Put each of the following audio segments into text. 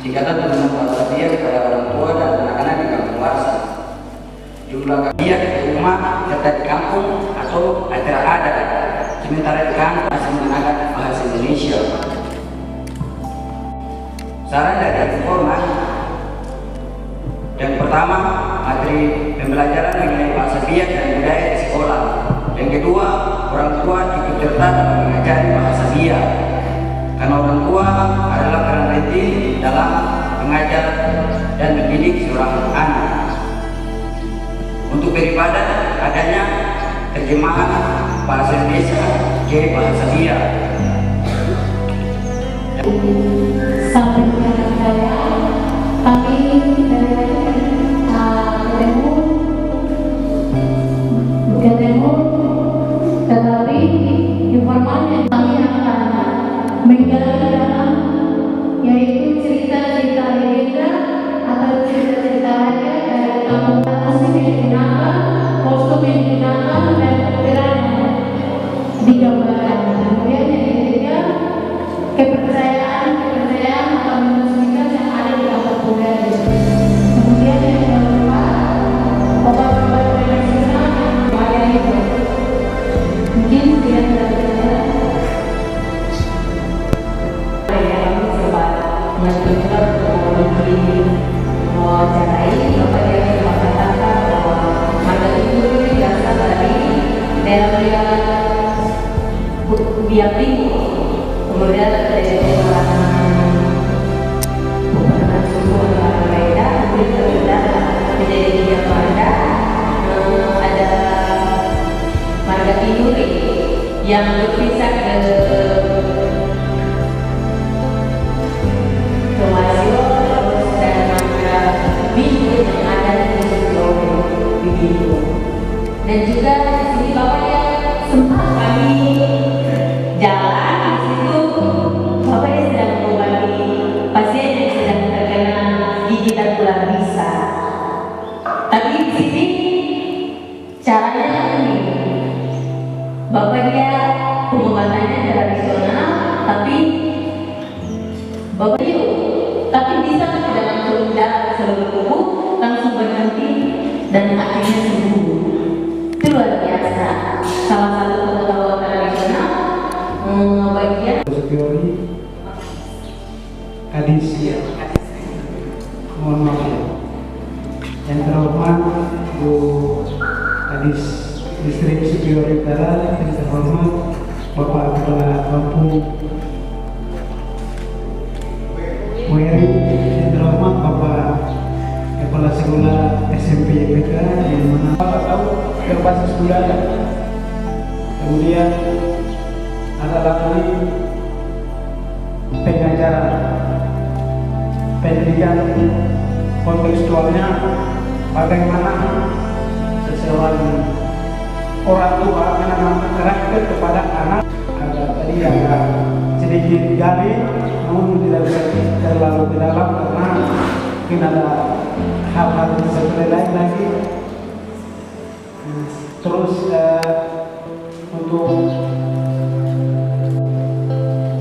Ikatan Teman Bahasa Bia kepada orang tua dan anak-anak di kampung Warsa. Jumlah kabiat di rumah serta di kampung atau acara adat, sementara di kantor masih menggunakan bahasa Indonesia. Saran dari informan: yang pertama, materi pembelajaran mengenai bahasa Biak dan budaya di sekolah. Yang kedua, orang tua ikut serta dalam mengajari bahasa Biak, karena orang tua adalah peran penting dalam mengajar dan mendidik seorang anak. Untuk beribadah, adanya terjemahan bahasa Indonesia ke bahasa Biak. Sampai dengan saya, kami ketemu, tetapi informannya kami akan menggali dalam, yaitu cerita-cerita legenda atau cerita-cerita rakyat dari kampung asli yang digunakan, kostum yang digunakan, dan peran digambarkan. Kemudian yang ketiga, kepercayaan atau manusia yang ada di kampung budaya. Kemudian yang keempat, obat-obat tradisional yang bahaya itu. Mungkin tidak ada yang sempat mengajukan untuk memberi wawancarai. Bapak dia mengatakan bahwa mata itu berasal dari daerah Biak Timur. Kemudian dari bukan suku orang lainnya, kemudian terpindah menjadi Biak Marga. Ada Marga Timur yang berpisah ke Wasio, terus dan Marga Biru yang ada di Biru. Dan juga di sini Bapak yang sempat kami jalan di situ, Bapak yang sedang mengobati pasien yang sedang terkena gigitan ular bisa. Tapi di sini caranya ini, Bapak dia pengobatannya tradisional, tapi Bapak itu bisa tidak langsung darah seluruh tubuh, langsung berhenti dan akhirnya sembuh. Itu luar biasa. Salah satu pengetahuan tradisional bagian teori Kadis ya. Mohon maaf ya. Yang terhormat Bu Kadis Distrik Superior Utara, yang terhormat Bapak Kepala Kampung Weri, yang terhormat Bapak Kepala Sekolah SMP YPK, yang mana Bapak tahu berbasis budaya. Kemudian ada lagi pengajaran pendidikan kontekstualnya, bagaimana seseorang orang tua menanamkan karakter kepada anak. Ada tadi agak sedikit gali, namun tidak bisa terlalu ke dalam karena mungkin ada hal-hal seperti lain lagi. Terus untuk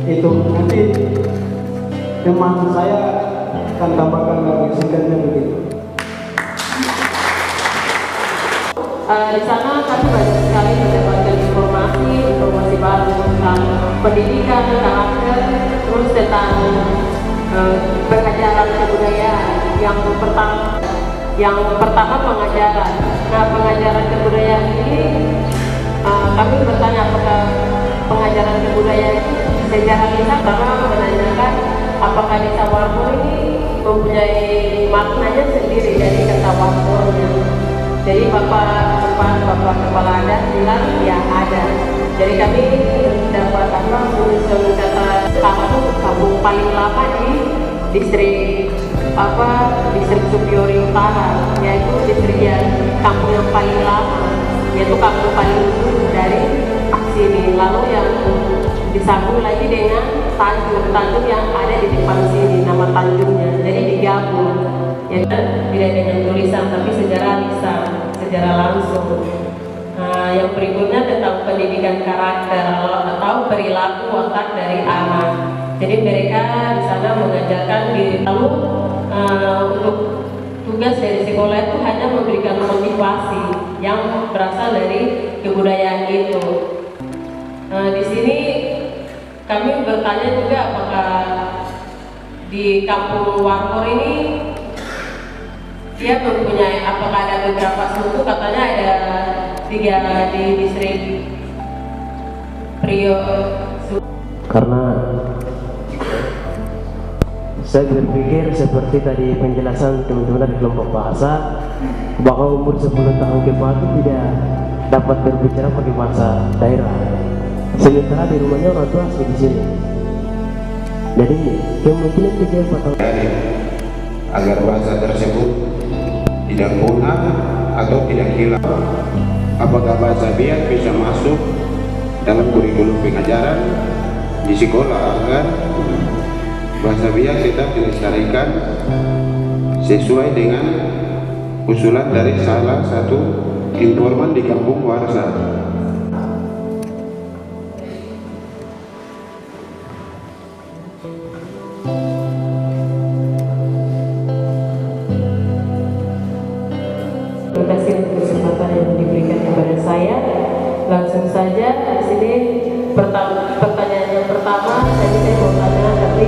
itu nanti teman saya akan tambahkan lagi singkatnya begitu. Di sana kami banyak sekali mendapatkan informasi baru tentang pendidikan, karakter, terus tentang pengajaran kebudayaan. Yang pertama pengajaran. Nah, pengajaran kebudayaan ini kami bertanya apakah pengajaran kebudayaan itu secara lisan, karena menanyakan apakah desa Warmo ini mempunyai maknanya sendiri dari kata Warmonya. Jadi Bapak Kepala Adat bilang ya ada. Jadi kami dapat unsur kata kampung paling lama di distrik Superior Utara, yaitu distrik yang kampung yang paling lama, yaitu kampung paling ujung dari sini. Lalu yang disambung lagi dengan Tanjung yang ada di depan sini, nama Tanjungnya. Jadi digabung, ya tidak dengan tulisan tapi secara lisan, secara langsung. Nah, yang berikutnya tentang pendidikan karakter atau perilaku otak dari anak. Jadi mereka di sana mengajarkan lalu untuk tugas dari sekolah itu hanya memberikan motivasi yang berasal dari kebudayaan itu. Di sini kami bertanya juga apakah di kampung Warkor ini dia mempunyai, apakah ada beberapa suku, katanya ada 3 di distrik Priok. Karena saya berpikir seperti tadi penjelasan teman-teman dari kelompok bahasa, bahwa umur 10 tahun ke bawah itu tidak dapat berbicara pakai bahasa daerah. Sementara di rumahnya orang tua asli di sini. Jadi kemungkinan 3-4 tahun agar bahasa tersebut tidak punah atau tidak hilang. Apakah bahasa Biak bisa masuk dalam kurikulum pengajaran di sekolah agar bahasa Biak tetap dilestarikan sesuai dengan usulan dari salah satu informan di kampung Warsa. Terima kasih untuk kesempatan yang diberikan kepada saya. Langsung saja di sini pertanyaan yang pertama tadi saya mau tanya, tapi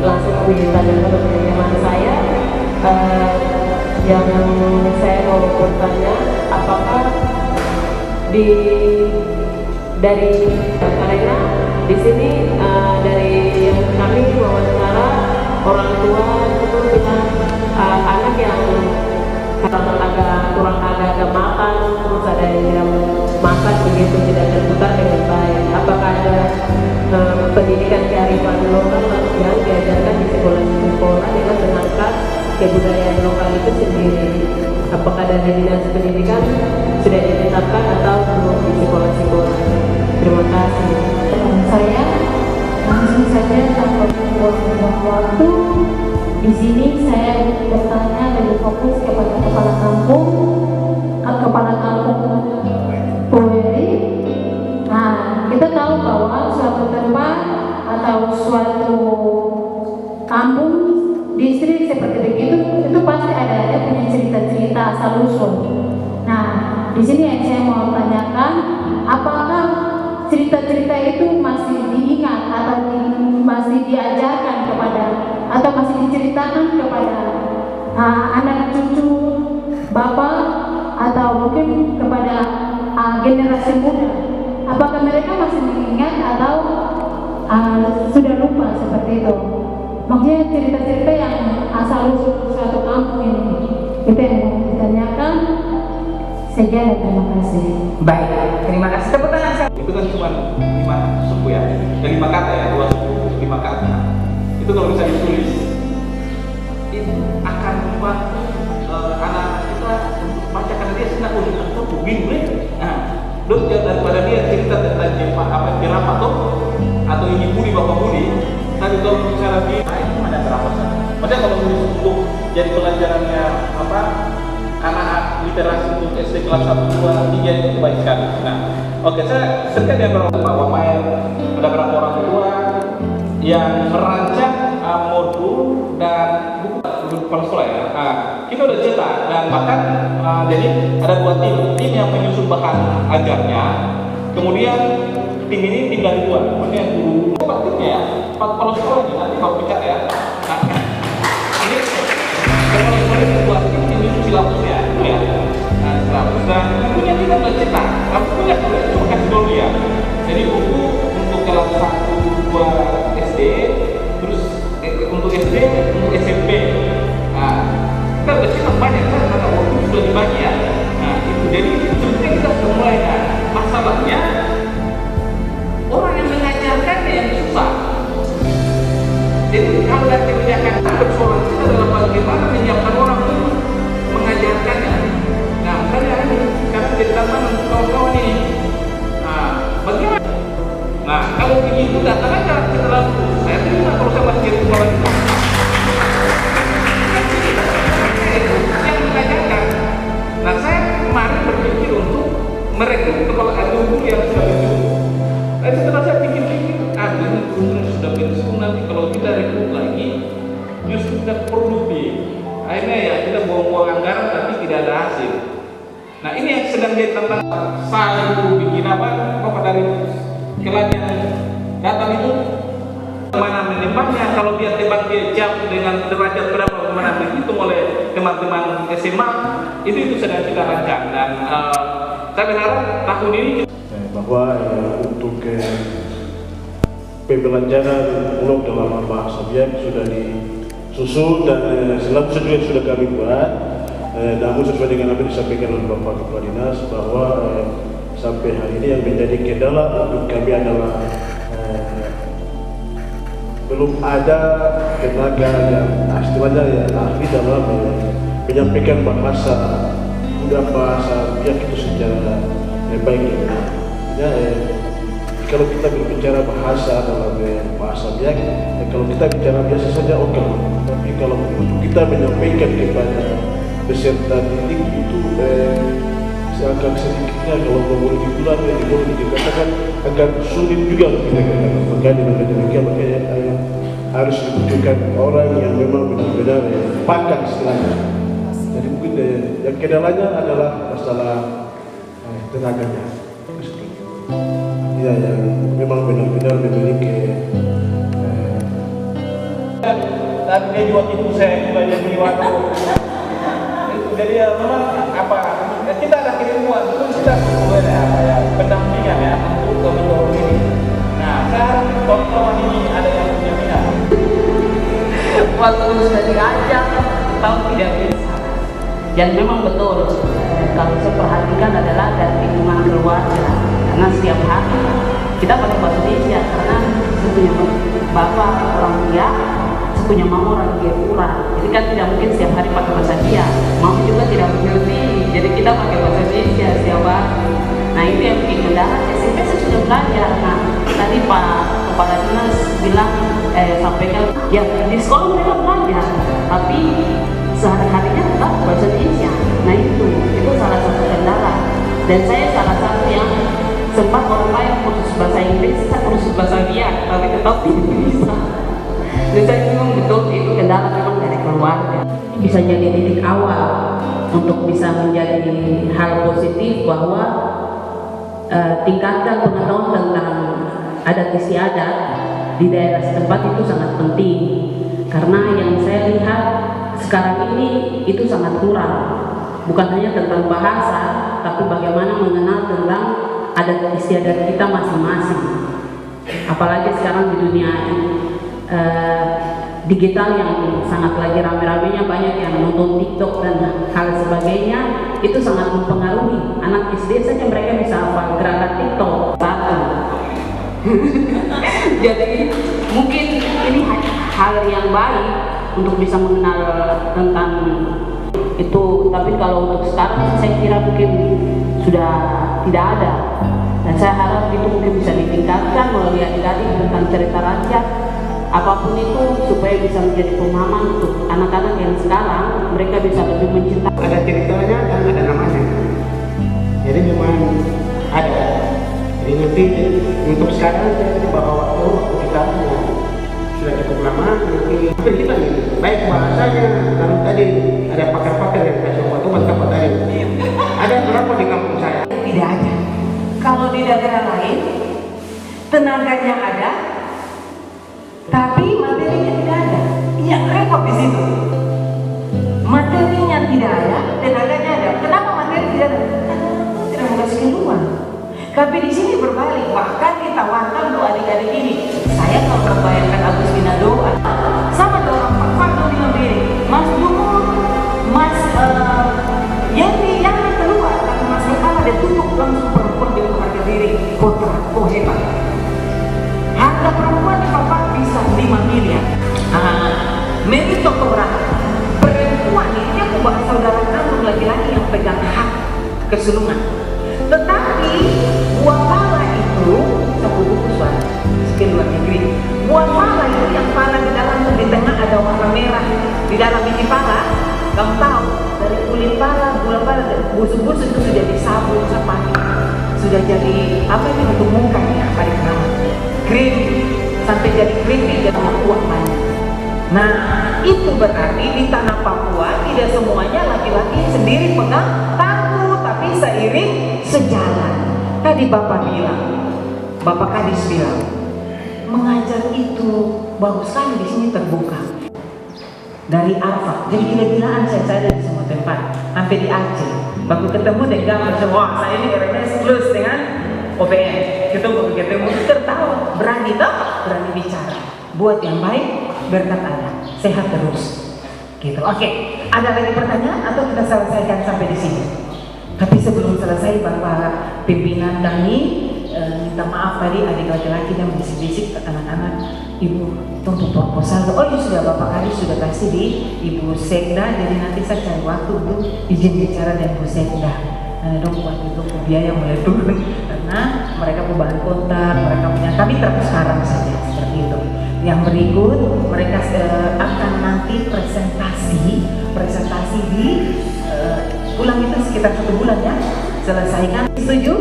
langsung ditanyakan oleh teman saya. Yang saya mau bertanya, apakah dari karena di sini dari yang kami wawancara orang tua itu bilang anak yang kurang agak makan, terus ada yang tidak makan begitu, tidak terputar dengan baik. Apakah ada pendidikan kearifan lokal yang diajarkan di sekolah-sekolah dengan mengangkat kebudayaan lokal itu sendiri? Apakah dari dinas pendidikan sudah ditetapkan atau belum di sekolah-sekolah? Terima kasih. Saya langsung saja tanpa membuang waktu. Di sini saya bertanya lebih fokus kepada kepala kampung Pueri. Nah, kita tahu bahwa suatu tempat atau suatu kampung, distrik seperti begitu, itu pasti ada punya cerita-cerita asal usul. Nah, di sini yang saya mau tanyakan, apakah cerita-cerita itu masih diingat atau masih diajarkan kepada, atau masih diceritakan kepada anak cucu bapak atau mungkin kepada generasi muda? Apakah mereka masih mengingat atau sudah lupa seperti itu? Maksudnya cerita-cerita yang asal usul suatu kampung ini, itu yang mau ditanyakan. Sekian, terima kasih. Baik, terima kasih. Tepuk tangan. Itu kan cuma 5 suku ya, 5 kata ya, 2 suku, 5 kata. Itu kalau bisa ditulis, itu akan membuat anak kita baca, karena dia senang untuk bingung. Nah, daripada dia cerita tentang jerapah atau ini budi bapak budi, tapi kalau bicara dia, itu ada berapa saja. Maksudnya kalau untuk jadi pelajarannya anak literasi untuk SD kelas 1, 2, 3 itu baik sekali. Nah, oke, saya sekian ya Pak Wamair, ada beberapa orang tua yang merancang modul dan buku kepala sekolah ya. Nah, kita udah cetak dan bahkan jadi ada 2 tim yang menyusun bahan ajarnya, kemudian tim ini tinggal dibuat, maksudnya guru 4 timnya ya, 4 kepala sekolah ini nanti kalau bicara ya. Nah, ini kepala sekolah itu 2 tim menyusun silabusnya, ya. Nah, silabus dan bukunya kita udah cetak, bukunya sudah cuma kasih dulu ya. Jadi buku untuk kelas 1, 2 SD, terus untuk SD, untuk SMP. Nah, kita udah cetak banyak kan, karena waktu sudah dibagi ya. Nah, itu jadi sebetulnya kita sudah mulai. Nah, masalahnya orang yang mengajarkannya yang susah. Jadi kalau dari kebijakan persoalan kita adalah bagaimana menyiapkan orang untuk mengajarkannya. Nah, makanya ini sekarang jadi tantangan untuk kawan-kawan ini. Nah, bagaimana? Nah, kalau begitu datang aja setelah saya terima kalau saya masih jadi sekolah itu. Yang mengajarkan. Nah, saya kemarin berpikir untuk merekrut kepala guru yang sudah begitu. Tapi setelah saya pikir-pikir, ini guru sudah begitu sudah produktif. Akhirnya ya kita buang-buang anggaran tapi tidak ada hasil. Nah ini yang sedang jadi tantangan. Saya itu bikin apa dari kelas yang datang itu mana menembaknya, kalau dia tembak dia jam dengan derajat berapa mana dihitung oleh teman-teman SMA itu sedang kita rancang dan saya berharap tahun ini bahwa untuk pembelajaran blog dalam bahasa Biak sudah disusun dan selalu juga sudah kami buat, namun sesuai dengan apa yang disampaikan oleh Bapak Kepala Dinas bahwa sampai hari ini yang menjadi kendala untuk kami adalah belum ada tenaga yang istilahnya ya ahli dalam menyampaikan bahasa Biak itu secara baik. Ya, kalau kita berbicara bahasa dalam bahasa Biak, kalau kita bicara biasa saja oke. Tapi kalau untuk kita menyampaikan kepada peserta didik itu agak sedikitnya kalau boleh dibilang boleh dikatakan agak sulit juga kita katakan. Makanya harus dibutuhkan orang yang memang benar-benar pakar istilahnya. Jadi mungkin yang kendalanya adalah masalah tenaganya. Ya, yang memang benar-benar memiliki tapi dia juga itu saya juga jadi waktu jadi ya memang apa kita ada keilmuan itu kita perlu pendampingan ya untuk menurut ini. Nah saya harap kawan-kawan ini ada yang punya minat waktu sudah diajak tahu tidak bisa. Dan memang betul kalau saya perhatikan adalah dari lingkungan keluarga, karena setiap hari kita pakai bahasa Indonesia karena saya punya bapak orang dia, saya punya mama orang Jepura, jadi kan tidak mungkin setiap hari pakai bahasa dia, mama juga tidak mengerti, jadi kita pakai bahasa Indonesia setiap hari. Nah itu yang bikin kendala. SMP saya sudah belajar. Nah tadi Pak Kepala Dinas bilang sampaikan ya di sekolah mereka belajar, tapi sehari-harinya tetap bahasa Indonesia. Nah itu salah satu kendala. Dan saya salah satu yang sempat online kursus bahasa Inggris, saya kursus bahasa Biak, tapi tetap tidak bisa. Dan saya memang betul itu kendala memang dari keluarga. Bisa jadi titik awal untuk bisa menjadi hal positif bahwa tingkatkan pengetahuan tentang adat istiadat di daerah setempat itu sangat penting. Karena yang saya lihat sekarang ini itu sangat kurang. Bukan hanya tentang bahasa, tapi bagaimana mengenal tentang adat istiadat kita masing-masing. Apalagi sekarang di dunia digital yang sangat lagi rame-ramenya, banyak yang nonton TikTok dan hal sebagainya, itu sangat mempengaruhi anak SD saja mereka bisa hafal gerakan TikTok satu. Jadi mungkin ini hal yang baik untuk bisa mengenal tentang itu, tapi kalau untuk sekarang saya kira mungkin sudah tidak ada, dan saya harap itu mungkin bisa ditingkatkan melalui adik-adik tentang cerita rakyat apapun itu supaya bisa menjadi pemahaman untuk anak-anak yang sekarang mereka bisa lebih mencintai. Ada ceritanya dan ada namanya, jadi memang ada. Jadi nanti untuk sekarang kita bawa waktu kita sudah cukup lama, nanti kita nih baik bahasanya. Lalu tadi ada pakar-pakar yang kasih obat-obat apa tadi. Ada berapa di kampung saya? Tidak ada. Kalau di daerah lain tenaganya ada, tapi materinya tidak ada. Yang repot di situ. Materinya tidak ada, tenaganya ada. Kenapa materi tidak ada? Karena tidak menghasilkan uang. Tapi di sini berbalik, bahkan ditawarkan doa adik-adik ini. Saya kalau membayangkan Agus Bina doa, sama orang Pak bilang begini, Mas Dumur, Mas yang keluar, karena Mas Kepala dia tutup langsung perempuan di harga diri kontrak, oh hebat. Harga perempuan di Papak bisa 5 miliar. Meritokrasi perempuan ini aku bawa saudara kandung laki-laki yang pegang hak kesulungan. Tetapi buah pala itu satu buku suara sekian luar negeri. Buah pala itu yang pala di dalam di tengah ada warna merah di dalam biji pala. Kamu tahu dari kulit pala, gula pala, busuk-busuk itu sudah disabun sepatu, sudah jadi apa itu untuk muka ya, apa dikenal krim sampai jadi krim jadi uang banyak. Nah, itu berarti di tanah Papua tidak semuanya laki-laki sendiri pegang tangguh, tapi seiring sejalan. Tadi Bapak Kadis bilang, mengajar itu bagus sekali di sini terbuka. Dari Arfak, jadi gila-gilaan saya di semua tempat, sampai di Aceh. Baru ketemu dengan semua, saya ini RMS plus dengan OPM. Kita baru ketemu, tertawa, berani bicara. Buat yang baik, berkat Allah, sehat terus. Gitu. Oke, ada lagi pertanyaan atau kita selesaikan sampai di sini? Tapi sebelum selesai, Bapak pimpinan kami minta maaf tadi adik laki-laki dan bisik-bisik ke anak-anak, Ibu untuk proposal. Oh iya, sudah Bapak Kadis sudah kasih di Ibu Sekda, jadi nanti saya cari waktu untuk izin bicara dengan Ibu Sekda. Dong buat itu biaya mulai turun karena mereka mau bahan kontak, mereka punya, kami sekarang saja seperti itu. Yang berikut mereka akan nanti presentasi di pulang itu sekitar 1 bulan ya, selesaikan. Setuju?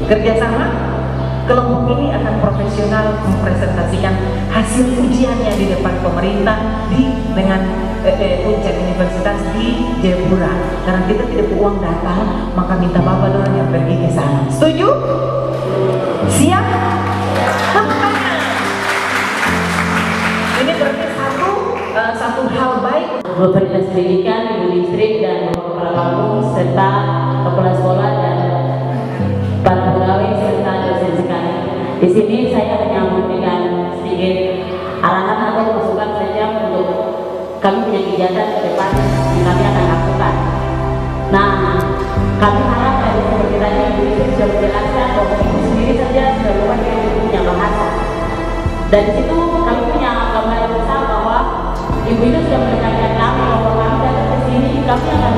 Kerjasama? Kelompok ini akan profesional mempresentasikan hasil ujiannya di depan pemerintah dengan Puncak Universitas di Jayapura. Karena kita tidak punya uang datang, maka minta Bapak doang yang pergi ke sana. Setuju? Siap? Ini berarti satu hal baik. Bapak Dinas Pendidikan, Ibu Distrik dan Bapak Kepala Kampung serta kepala sekolah dan para pegawai serta dosen sekalian. Di sini saya menyambut dengan sedikit arahan atau masukan saja untuk kami punya kegiatan ke depan yang kami akan lakukan. Nah, kami harap dari seperti tadi Ibu Distrik sudah menjelaskan bahwa Ibu sendiri saja sudah lupa dengan Ibu punya bahasa. Dari situ kami punya gambaran besar bahwa Ibu itu sudah menekankan kami bahwa kami datang ke sini, kami akan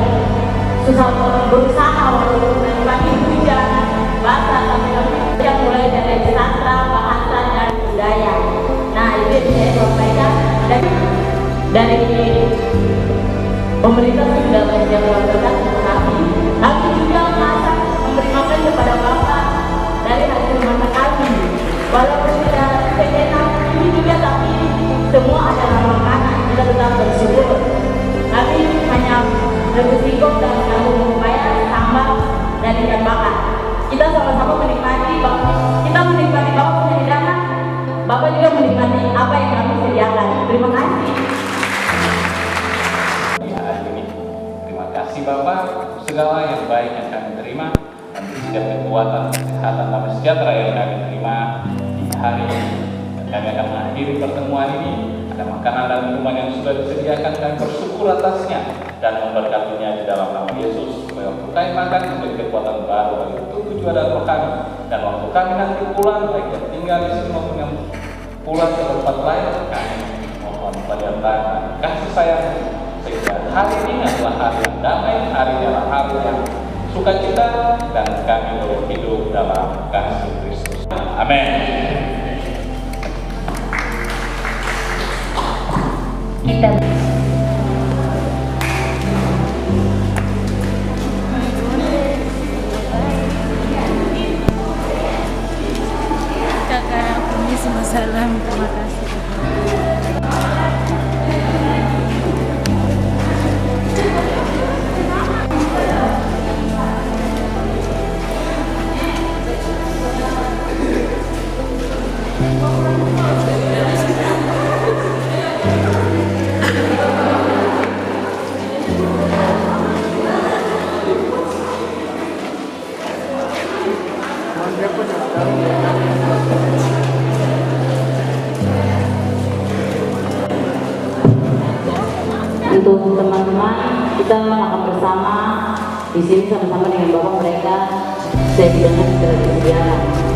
susah berusaha untuk menikmati budaya bahasa kami yang mulai dari sastra, bahasa dan budaya. Nah, itu yang saya sampaikan dari pemerintah sudah banyak melakukan untuk kami. Kami juga merasa memberi makan kepada Bapak dari hasil mata kami. Walaupun tidak seenak ini juga, tapi semua adalah makanan. Kita tetap bersyukur. Kami hanya bersikap dan menanggung upaya tambah dan ikan bakar. Kita sama-sama menikmati Bapak. Kita menikmati Bapak punya hidangan. Bapak juga menikmati apa yang kami sediakan. Terima kasih. Terima kasih Bapak, segala yang baik yang kami terima dan setiap kekuatan, kesehatan, damai sejahtera yang kami terima di hari ini. Dan kami akan mengakhiri pertemuan ini. Ada makanan dan minuman yang sudah disediakan, kami bersyukur atasnya dan memberkatinya di dalam nama Yesus. Supaya waktu kami makan menjadi kekuatan baru bagi tubuh jiwa dan roh kami. Dan waktu kami nanti pulang, baik yang tinggal di sini maupun yang pulang ke tempat lain, kami mohon penyertaan dan kasih sayang sehingga hari ini adalah hari yang damai, hari ini adalah hari yang sukacita, dan kami boleh hidup dalam kasih Kristus. Amin. Kita Kakak, ini semua salam. Terima kasih. untuk teman-teman, kita akan bersama di sini sama-sama dengan Bapak mereka. Saya bidangnya sudah disediakan.